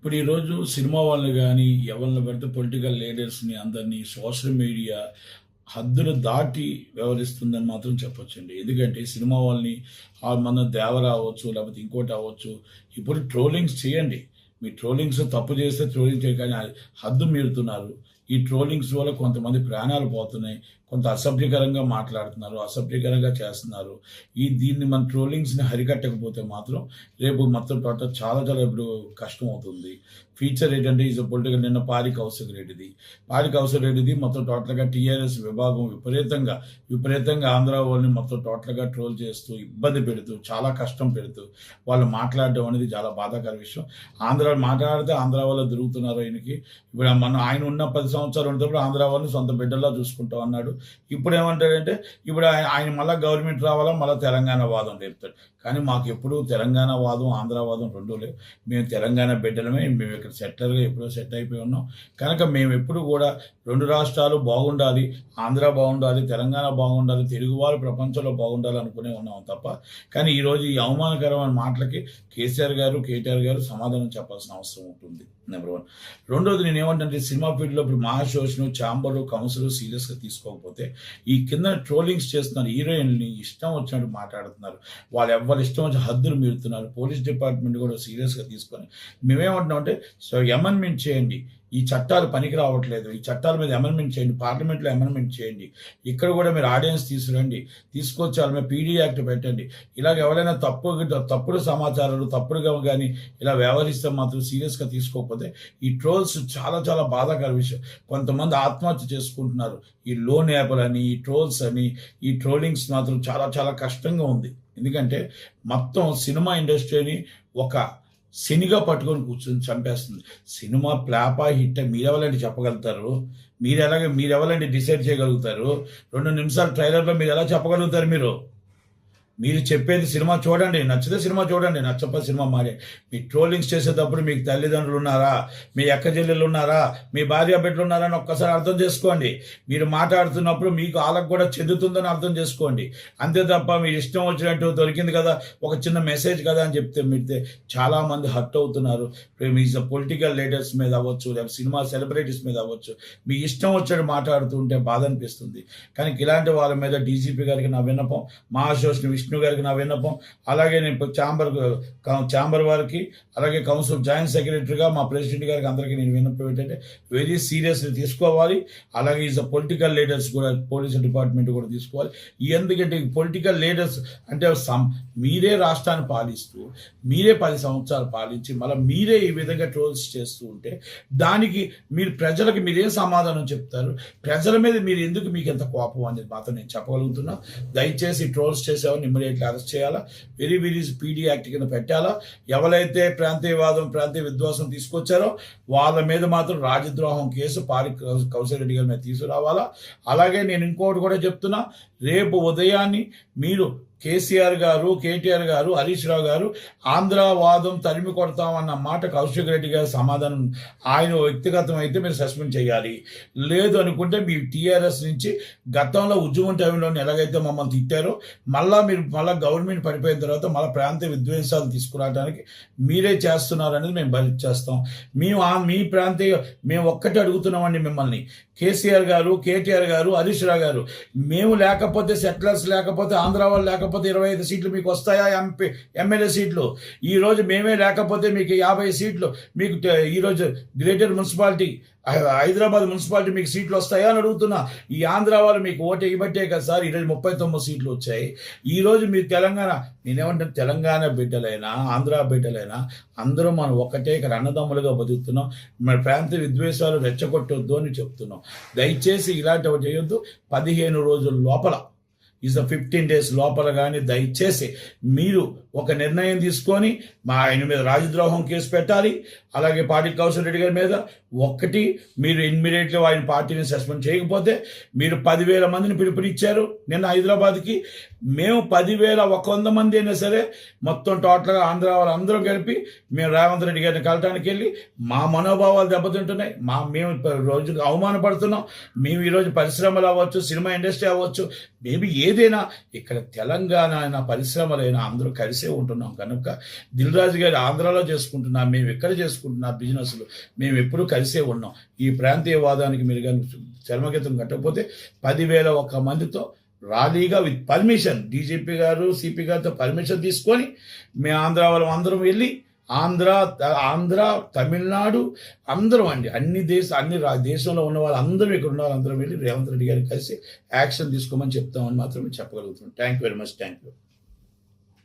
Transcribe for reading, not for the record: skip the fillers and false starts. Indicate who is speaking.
Speaker 1: ఇప్పుడు ఈరోజు సినిమా వాళ్ళని కానీ ఎవరిని పడితే పొలిటికల్ లీడర్స్ని అందరినీ సోషల్ మీడియా హద్దులు దాటి వ్యవహరిస్తుందని మాత్రం చెప్పొచ్చండి. ఎందుకంటే సినిమా వాళ్ళని మన దేవర అవ్వచ్చు, లేకపోతే ఇంకోటి అవ్వచ్చు, ఇప్పుడు ట్రోలింగ్స్ చేయండి. మీ ట్రోలింగ్స్ తప్పు చేస్తే ట్రోలింగ్ చేయ, కానీ హద్దు మీరుతున్నారు. ఈ ట్రోలింగ్స్ వల్ల కొంతమంది ప్రాణాలు పోతున్నాయి, కొంత అసభ్యకరంగా మాట్లాడుతున్నారు, అసభ్యకరంగా చేస్తున్నారు. దీన్ని మన ట్రోలింగ్స్ని హరికట్టకపోతే మాత్రం రేపు మొత్తం టోటల్ చాలా చాలా ఇప్పుడు కష్టం అవుతుంది. ఫీచర్ ఏంటంటే ఈజ్ పొలిటికల్ నిన్న పారి కౌశల్ రెడ్డిది మొత్తం టోటల్గా టీఆర్ఎస్ విభాగం విపరీతంగా ఆంధ్ర వాళ్ళని మొత్తం టోటల్గా ట్రోల్ చేస్తూ ఇబ్బంది పెడుతూ చాలా కష్టం పెడుతూ వాళ్ళు మాట్లాడడం అనేది చాలా బాధాకర విషయం. మాట్లాడితే ఆంధ్ర వాళ్ళు దొరుకుతున్నారు. ఇప్పుడు ఆయన ఉన్న 10 సంవత్సరాలు ఉన్నప్పుడు ఆంధ్ర వాళ్ళని సొంత బిడ్డల్లా చూసుకుంటాం అన్నాడు. ఇప్పుడు ఏమంటాడంటే ఇప్పుడు ఆయన మళ్ళీ గవర్నమెంట్ రావాలా, మళ్ళీ తెలంగాణ వాదం రేపుతాడు. కానీ మాకు ఎప్పుడు తెలంగాణ వాదం ఆంధ్ర వాదం లేవు. మేము తెలంగాణ బిడ్డలమే. మేము ఇక్కడ సెటిలర్గా ఎప్పుడో సెట్ అయిపోయి ఉన్నాం. కనుక మేము ఎప్పుడు కూడా 2 రాష్ట్రాలు బాగుండాలి, ఆంధ్ర బాగుండాలి, తెలంగాణ బాగుండాలి, తెలుగువారు ప్రపంచంలో బాగుండాలి అనుకునే ఉన్నాం తప్ప. కానీ ఈరోజు ఈ అవమానకరమైన మాటలకి కేసీఆర్ గారు, కేటీఆర్ గారు సమాధానం చెప్పాల్సిన అవసరం ఉంటుంది. నెంబర్ 1. రెండోది నేను ఏమంటే సినిమా ఫీల్డ్లో ఇప్పుడు మహాశోషను, ఛాంబరు, కౌన్సిల్ సీరియస్గా తీసుకోకపోతే ఈ కింద ట్రోలింగ్స్ చేస్తున్నారు. హీరోయిన్ని ఇష్టం వచ్చినట్టు మాట్లాడుతున్నారు. వాళ్ళు ఎవరు ఇష్టం వచ్చి హద్దులు మీరుతున్నారు. పోలీస్ డిపార్ట్మెంట్ కూడా సీరియస్గా తీసుకొని మేమేమంటున్నామంటే అమెండ్మెంట్ చేయండి. ఈ చట్టాలు పనికి రావట్లేదు. ఈ చట్టాల మీద అమెండ్మెంట్ చేయండి, పార్లమెంట్లో అమెండ్మెంట్ చేయండి. ఇక్కడ కూడా మీరు ఆడియన్స్ తీసుకొచ్చి వాళ్ళ మీద పీడీ యాక్ట్ పెట్టండి. ఇలాగ ఎవరైనా తప్పుడు సమాచారాలు తప్పుడుగా కానీ ఇలా వ్యవహరిస్తే మాత్రం సీరియస్గా తీసుకోకపోతే ఈ ట్రోల్స్ చాలా చాలా బాధాకర విషయం. కొంతమంది ఆత్మహత్య చేసుకుంటున్నారు. ఈ లోన్ యాప్లని, ఈ ట్రోల్స్ అని, ఈ ట్రోలింగ్స్ మాత్రం చాలా చాలా కష్టంగా ఉంది. ఎందుకంటే మొత్తం సినిమా ఇండస్ట్రీని ఒక శనిగా పట్టుకొని కూర్చొని చంపేస్తుంది. సినిమా ప్లాపా హిట్ మీరెవరండి చెప్పగలుగుతారు? మీరెవరండి డిసైడ్ చేయగలుగుతారు? 2 నిమిషాల ట్రైలర్లో మీరు ఎలా చెప్పగలుగుతారు? మీరు చెప్పేది సినిమా చూడండి, నచ్చితే సినిమా చూడండి, నచ్చకపోతే సినిమా మారే. మీ ట్రోలింగ్స్ చేసేటప్పుడు మీకు తల్లిదండ్రులు ఉన్నారా, మీ అక్క చెల్లెళ్ళు ఉన్నారా, మీ భార్య బిడ్డలు ఉన్నారా అని ఒక్కసారి అర్థం చేసుకోండి. మీరు మాట్లాడుతున్నప్పుడు మీకు వాళ్ళకు కూడా చెందుతుందని అర్థం చేసుకోండి. అంతే తప్ప మీరు ఇష్టం వచ్చినట్టు దొరికింది కదా, ఒక చిన్న మెసేజ్ కదా అని చెప్తే చాలామంది హర్ట్ అవుతున్నారు. మీ పొలిటికల్ లీడర్స్ మీద అవ్వచ్చు, లేకపోతే సినిమా సెలబ్రిటీస్ మీద అవ్వచ్చు, మీ ఇష్టం వచ్చాడు మాట్లాడుతుంటే బాధ అనిపిస్తుంది. కానీ ఇలాంటి వాళ్ళ మీద డీజీపీ గారికి నా విన్నపం, మహాశోష్ విష్ణు గారికి నా విన్నపం, అలాగే నేను ఛాంబర్ వారికి, అలాగే కౌన్సిల్ జాయింట్ సెక్రటరీగా మా ప్రెసిడెంట్ గారికి అందరికీ నేను విన్నపం ఏంటంటే వెరీ సీరియస్లీ తీసుకోవాలి. అలాగే ఈజ్ పొలిటికల్ లీడర్స్ కూడా, పోలీస్ డిపార్ట్మెంట్ కూడా తీసుకోవాలి. ఎందుకంటే పొలిటికల్ లీడర్స్ అంటే మీరే రాష్ట్రాన్ని పాలిస్తూ మీరే 10 సంవత్సరాలు పాలించి మళ్ళీ మీరే ఈ విధంగా ట్రోల్స్ చేస్తూ ఉంటే దానికి మీరు ప్రజలకు మీరేం సమాధానం చెప్తారు? ప్రజల మీద మీరు ఎందుకు మీకు ఎంత కోపం అనేది మాత్రం నేను చెప్పగలుగుతున్నా. దయచేసి ట్రోల్స్ చేసేవాడిని ఇమ్మీడియట్లీ అరెస్ట్ చేయాలా, వెరీ పీడీ యాక్ట్ కింద పెట్టాలా. ఎవరైతే ప్రాంతీయ విద్వేషం తీసుకొచ్చారో వాళ్ళ మీద మాత్రం రాజద్రోహం కేసు కౌశల్ రెడ్డి గారి మీద తీసుకురావాలా. అలాగే నేను ఇంకోటి కూడా చెప్తున్నా, రేపు ఉదయాన్ని మీరు కేసీఆర్ గారు, కేటీఆర్ గారు, హరీష్ రావు గారు ఆంధ్రవాదం తరిమి కొడతామన్న మాట కౌశిక్ రెడ్డి గారి సమాధానం ఆయన వ్యక్తిగతం అయితే మీరు సస్పెండ్ చేయాలి. లేదు అనుకుంటే మీ టీఆర్ఎస్ నుంచి గతంలో ఉద్యమం టైంలో ఎలాగైతే మమ్మల్ని తిట్టారో మీరు గవర్నమెంట్ పడిపోయిన తర్వాత మళ్ళీ ప్రాంతీయ విద్వేషాలు తీసుకురావడానికి మీరే చేస్తున్నారనేది మేము భరించేస్తాం. మేము ఒక్కటే అడుగుతున్నామండి మిమ్మల్ని, కేసీఆర్ గారు, కేటీఆర్ గారు, హరీష్ రావు గారు, మేము లేకపోతే సెటిలర్స్ లేకపోతే ఆంధ్ర వాళ్ళు లేకపోతే 25 సీట్లు మీకు వస్తాయా? ఎమ్మెల్యే సీట్లు ఈరోజు మేమే లేకపోతే మీకు 50 సీట్లు, మీకు ఈరోజు గ్రేటర్ మున్సిపాలిటీ హైదరాబాద్ మున్సిపాలిటీ మీకు సీట్లు వస్తాయా అని అడుగుతున్నా. ఈ ఆంధ్ర వాళ్ళు మీకు ఓటు ఇవ్వట్టే కదా సార్ ఈరోజు 39 సీట్లు వచ్చాయి. ఈరోజు మీరు నేనేమంటాను, తెలంగాణ బిడ్డలైనా ఆంధ్ర బిడ్డలైనా అందరూ మనం ఒక్కటే ఇక్కడ అన్నదమ్ములుగా బతుకుతున్నాం. మన ప్రాంతీయ విద్వేషాలు రెచ్చగొట్టొద్దు అని చెప్తున్నాం. దయచేసి ఇలాంటివి చేయొద్దు. 15 రోజుల లోపల 15 days లోపల కానీ దయచేసి మీరు ఒక నిర్ణయం తీసుకొని ఆయన మీద రాజద్రోహం కేసు పెట్టాలి. అలాగే కౌశల్ రెడ్డి గారి మీద మీరు ఇమ్మీడియట్లీ ఆయన పార్టీని సస్పెండ్ చేయకపోతే మీరు 10,000 మందిని పిలుపునిచ్చారు నిన్న హైదరాబాద్కి. మేము 10,100 మంది అయినా సరే మొత్తం టోటల్గా ఆంధ్ర వాళ్ళందరూ కలిపి మేము రేవంత్ రెడ్డి గారిని కలటానికి వెళ్ళి మా మనోభావాలు దెబ్బతింటున్నాయి. మేము రోజు అవమానపడుతున్నాం. మేము ఈరోజు పరిశ్రమలు అవ్వచ్చు, సినిమా ఇండస్ట్రీ అవ్వచ్చు, మేబీ ఏదైనా ఇక్కడ తెలంగాణ పరిశ్రమలైనా అందరూ కలిసి కలిసే ఉంటున్నాం కనుక దిల్ రాజు గారు ఆంధ్రాలో చేసుకుంటున్నా, మేము ఎక్కడ చేసుకుంటున్నా బిజినెస్లు మేము ఎప్పుడూ కలిసే ఉన్నాం. ఈ ప్రాంతీయవాదానికి మీరు కానీ చర్మగీతం కట్టకపోతే 10,000 మందితో ర్యాలీగా విత్ పర్మిషన్ డీజీపీ గారు సిపి గారితో పర్మిషన్ తీసుకొని మేము ఆంధ్ర వాళ్ళం అందరం వెళ్ళి ఆంధ్ర తమిళనాడు అందరం అండి అన్ని దేశంలో ఉన్న వాళ్ళు అందరం ఇక్కడ ఉన్న వాళ్ళందరం వెళ్ళి రేవంత్ రెడ్డి గారికి కలిసి యాక్షన్ తీసుకోమని చెప్తామని మాత్రమే చెప్పగలుగుతున్నాం. Thank you very much. Thank you.